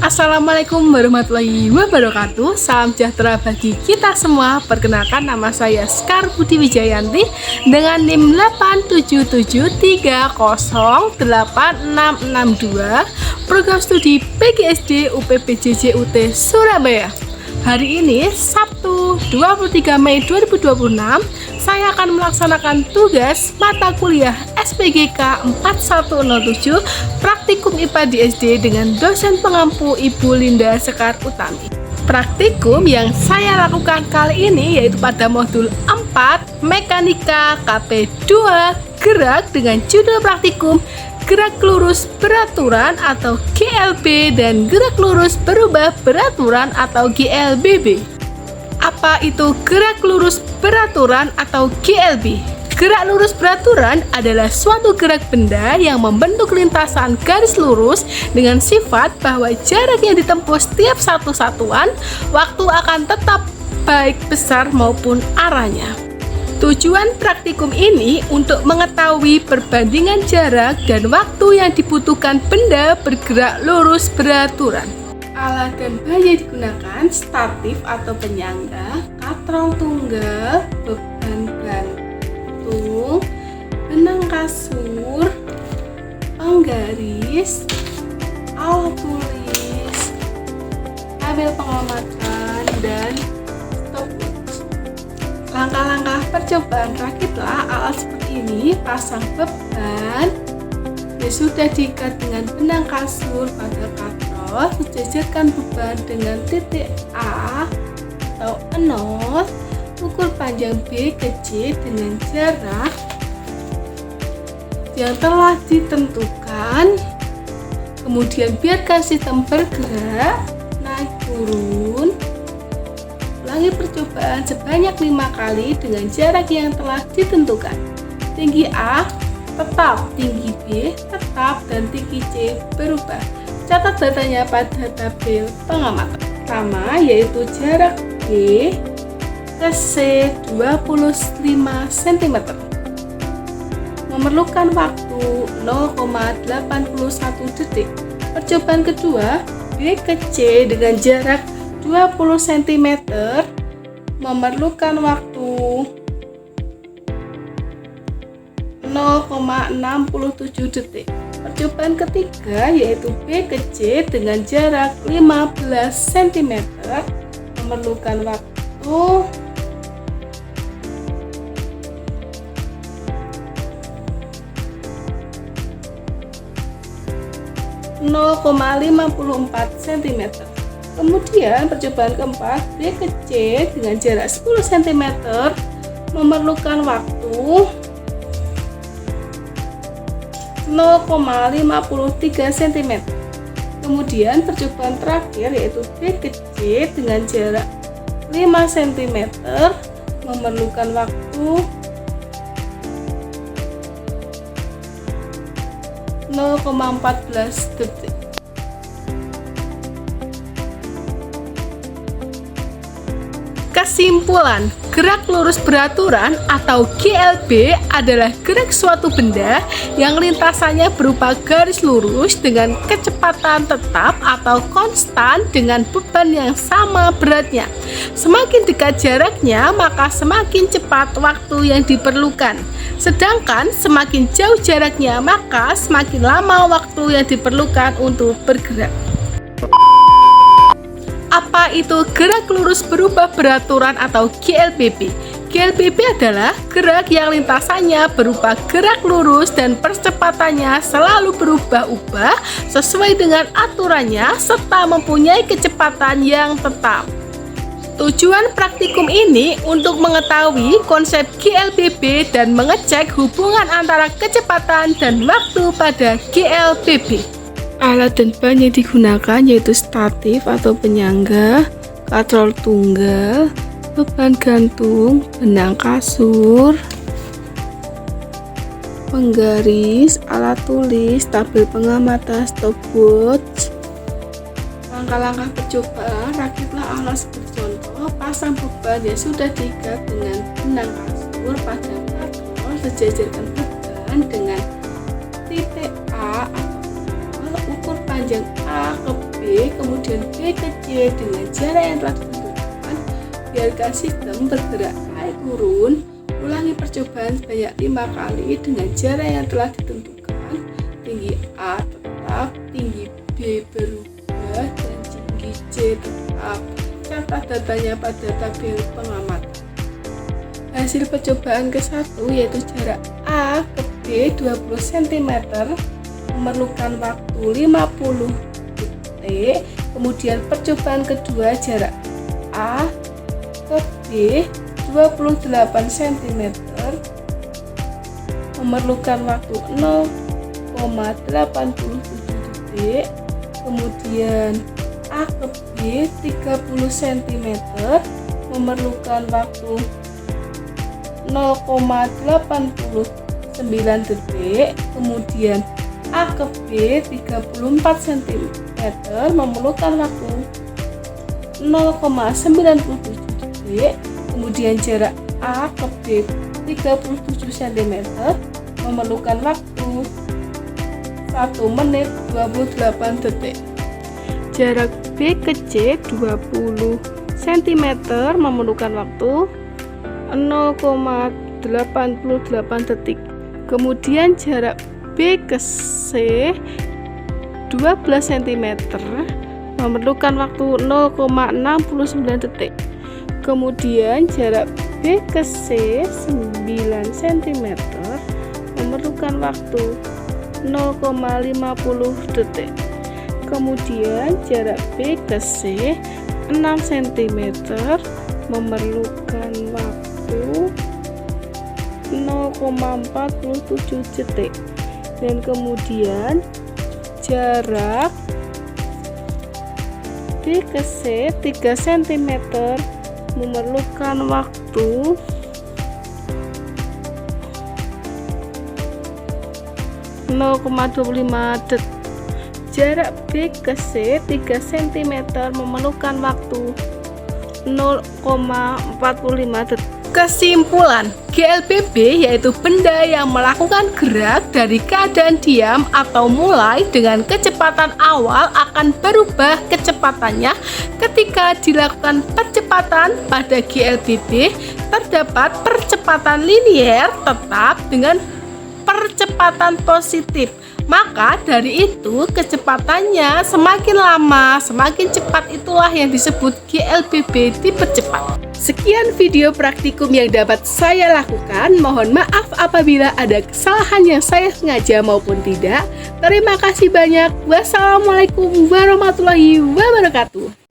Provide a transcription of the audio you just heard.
Assalamualaikum warahmatullahi wabarakatuh. Salam sejahtera bagi kita semua. Perkenalkan, nama saya Sekar Budi Wijayanti dengan NIM 877308662, program studi PGSD UPPJJ UT Surabaya. Hari ini Sabtu 23 Mei 2026, saya akan melaksanakan tugas mata kuliah SPGK 4107 Praktikum IPA di SD dengan dosen pengampu Ibu Linda Sekar Utami. Praktikum yang saya lakukan kali ini yaitu pada modul 4 Mekanika KP2 Gerak dengan judul praktikum Gerak Lurus Beraturan atau GLB dan Gerak Lurus Berubah Beraturan atau GLBB. Apa itu gerak lurus beraturan atau GLB? Gerak lurus beraturan adalah suatu gerak benda yang membentuk lintasan garis lurus dengan sifat bahwa jarak yang ditempuh setiap satu satuan waktu akan tetap baik besar maupun arahnya. Tujuan praktikum ini untuk mengetahui perbandingan jarak dan waktu yang dibutuhkan benda bergerak lurus beraturan. Alat dan bahan yang digunakan statif atau penyangga, katrol tunggal, beban gantung, benang kasur, penggaris, alat tulis, tabel pengamatan, dan stopwatch. Langkah-langkah percobaan, rakitlah alat seperti ini, pasang beban, sudah diikat dengan benang kasur pada katrol, sejajarkan beban dengan titik A atau 0, ukur panjang B ke C dengan jarak yang telah ditentukan, kemudian biarkan sistem bergerak naik turun. Ulangi percobaan sebanyak 5 kali dengan jarak yang telah ditentukan. Tinggi A tetap, tinggi B tetap, dan tinggi C berubah. Catat datanya pada tabel pengamatan. Pertama yaitu jarak B ke C 25 cm. Memerlukan waktu 0,81 detik. Percobaan kedua, B ke C dengan jarak 20 cm memerlukan waktu 0,67 detik. Percobaan ketiga yaitu B ke C dengan jarak 15 cm memerlukan waktu 0,54 cm. Kemudian percobaan keempat, B ke C dengan jarak 10 cm memerlukan waktu 0,53 cm. Kemudian percobaan terakhir yaitu B ke C dengan jarak 5 cm memerlukan waktu 0,14 detik. Kesimpulan, gerak lurus beraturan atau GLB adalah gerak suatu benda yang lintasannya berupa garis lurus dengan kecepatan tetap atau konstan dengan beban yang sama beratnya. Semakin dekat jaraknya, maka semakin cepat waktu yang diperlukan. Sedangkan semakin jauh jaraknya, maka semakin lama waktu yang diperlukan untuk bergerak. Apa itu gerak lurus berubah beraturan atau GLBB? GLBB adalah gerak yang lintasannya berupa gerak lurus dan percepatannya selalu berubah-ubah sesuai dengan aturannya serta mempunyai kecepatan yang tetap. Tujuan praktikum ini untuk mengetahui konsep GLBB dan mengecek hubungan antara kecepatan dan waktu pada GLBB. Alat dan bahan yang digunakan yaitu statif atau penyangga, katrol tunggal, beban gantung, benang kasur, penggaris, alat tulis, tabel pengamatan, stopwatch. Langkah-langkah percobaan, rakitlah alat seperti contoh, pasang beban yang sudah diikat dengan benang kasur pada katrol, sejajarkan beban dengan titik A atau ukur panjang A ke B B, kemudian B ke C dengan jarak yang telah ditentukan. Biarkan sistem bergerak naik turun. Ulangi percobaan sebanyak 5 kali dengan jarak yang telah ditentukan. Tinggi A tetap, tinggi B berubah, dan tinggi C tetap. Catat datanya pada tabel pengamatan. Hasil percobaan ke-1 yaitu jarak A ke B 20 cm memerlukan waktu 50 detik. Kemudian percobaan kedua jarak A ke B 28 cm memerlukan waktu 0,87 detik. Kemudian A ke B 30 cm memerlukan waktu 0,89 detik. Kemudian A ke B 34 cm memerlukan waktu 0,97 detik. Kemudian jarak A ke B 37 cm memerlukan waktu 1 menit 28 detik. Jarak B ke C 20 cm memerlukan waktu 0,88 detik. Kemudian jarak B ke C 12 cm memerlukan waktu 0,69 detik. Kemudian jarak B ke C 9 cm memerlukan waktu 0,50 detik. Kemudian jarak B ke C 6 cm memerlukan waktu 0,47 detik. Dan kemudian jarak B ke C 3 cm memerlukan waktu 0,25 detik. Jarak B ke C 3 cm memerlukan waktu 0,45 detik. Kesimpulan, GLBB yaitu benda yang melakukan gerak dari keadaan diam atau mulai dengan kecepatan awal akan berubah kecepatannya ketika dilakukan percepatan. Pada GLBB terdapat percepatan linier tetap dengan percepatan positif. Maka dari itu kecepatannya semakin lama semakin cepat, itulah yang disebut GLBB dipercepat. Sekian video praktikum yang dapat saya lakukan. Mohon maaf apabila ada kesalahan yang saya sengaja maupun tidak. Terima kasih banyak. Wassalamualaikum warahmatullahi wabarakatuh.